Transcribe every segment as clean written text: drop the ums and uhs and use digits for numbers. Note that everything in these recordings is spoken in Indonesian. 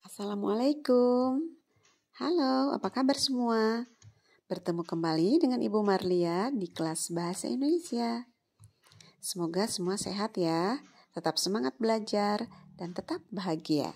Assalamualaikum. Halo, apa kabar semua? Bertemu kembali dengan Ibu Marlia di kelas Bahasa Indonesia. Semoga semua sehat ya, tetap semangat belajar, dan tetap bahagia.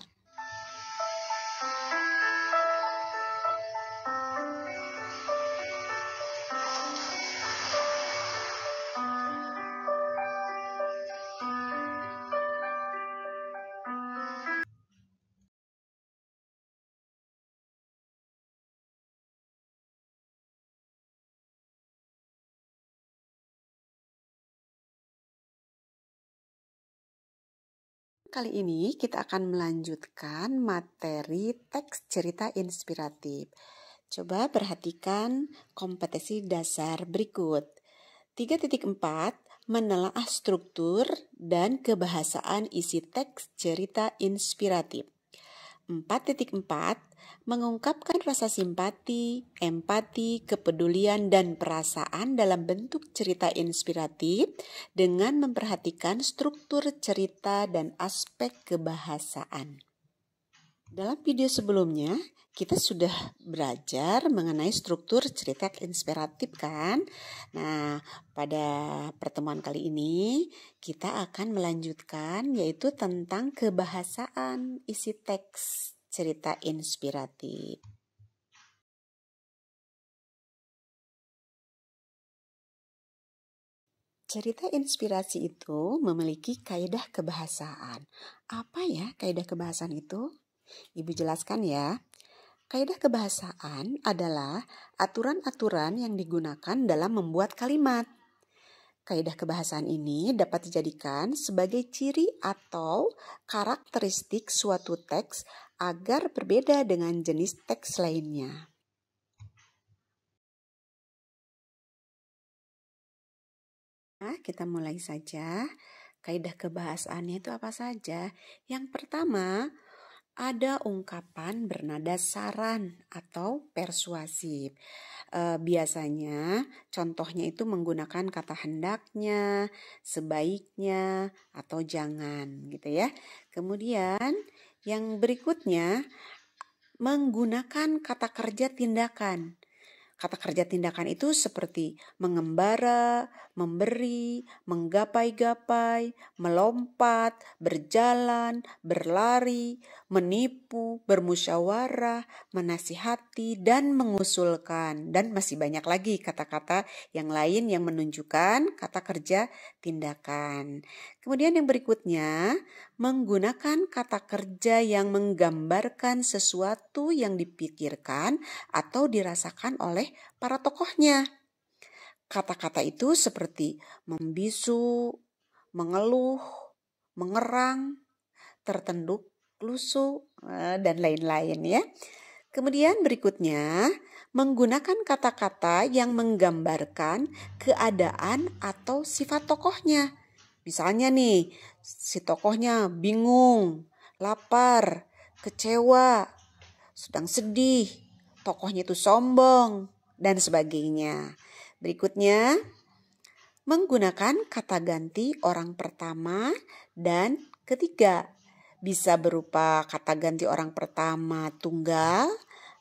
Kali ini kita akan melanjutkan materi teks cerita inspiratif. Coba perhatikan kompetensi dasar berikut. 3.4 menelaah struktur dan kebahasaan isi teks cerita inspiratif. 4.4 mengungkapkan rasa simpati, empati, kepedulian, dan perasaan dalam bentuk cerita inspiratif dengan memperhatikan struktur cerita dan aspek kebahasaan. Dalam video sebelumnya, kita sudah belajar mengenai struktur cerita inspiratif kan? Nah, pada pertemuan kali ini kita akan melanjutkan yaitu tentang kebahasaan isi teks cerita inspiratif. Cerita inspirasi itu memiliki kaidah kebahasaan. Apa ya kaidah kebahasaan itu? Ibu jelaskan ya. Kaidah kebahasaan adalah aturan-aturan yang digunakan dalam membuat kalimat. Kaidah kebahasaan ini dapat dijadikan sebagai ciri atau karakteristik suatu teks agar berbeda dengan jenis teks lainnya. Nah, kita mulai saja. Kaidah kebahasaannya itu apa saja? Yang pertama, ada ungkapan bernada saran atau persuasif. Biasanya contohnya itu menggunakan kata hendaknya, sebaiknya, atau jangan gitu ya. Kemudian yang berikutnya menggunakan kata kerja tindakan. Kata kerja tindakan itu seperti mengembara, memberi, menggapai-gapai, melompat, berjalan, berlari, menipu, bermusyawarah, menasihati, dan mengusulkan. Dan masih banyak lagi kata-kata yang lain yang menunjukkan kata kerja tindakan. Kemudian yang berikutnya, menggunakan kata kerja yang menggambarkan sesuatu yang dipikirkan atau dirasakan oleh para tokohnya. Kata-kata itu seperti membisu, mengeluh, mengerang, tertunduk lusuh, dan lain-lain ya. Kemudian berikutnya, menggunakan kata-kata yang menggambarkan keadaan atau sifat tokohnya. Misalnya nih, si tokohnya bingung, lapar, kecewa, sedang sedih, tokohnya itu sombong, dan sebagainya. Berikutnya, menggunakan kata ganti orang pertama dan ketiga. Bisa berupa kata ganti orang pertama tunggal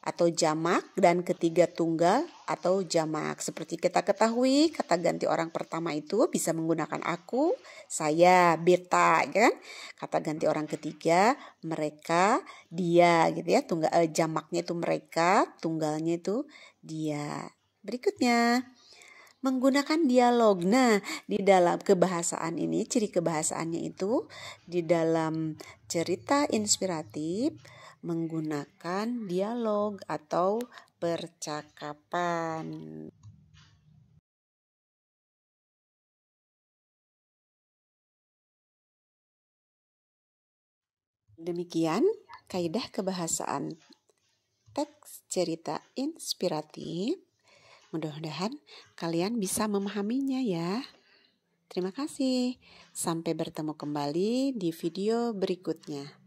atau jamak dan ketiga tunggal atau jamak. Seperti kita ketahui, kata ganti orang pertama itu bisa menggunakan aku, saya, beta, kan? Kata ganti orang ketiga mereka, dia gitu ya. Jamaknya itu mereka, tunggalnya itu dia. Berikutnya, menggunakan dialog. Nah, di dalam kebahasaan ini, ciri kebahasaannya itu di dalam cerita inspiratif menggunakan dialog atau percakapan. Demikian kaidah kebahasaan teks cerita inspiratif. Mudah-mudahan kalian bisa memahaminya ya. Terima kasih. Sampai bertemu kembali di video berikutnya.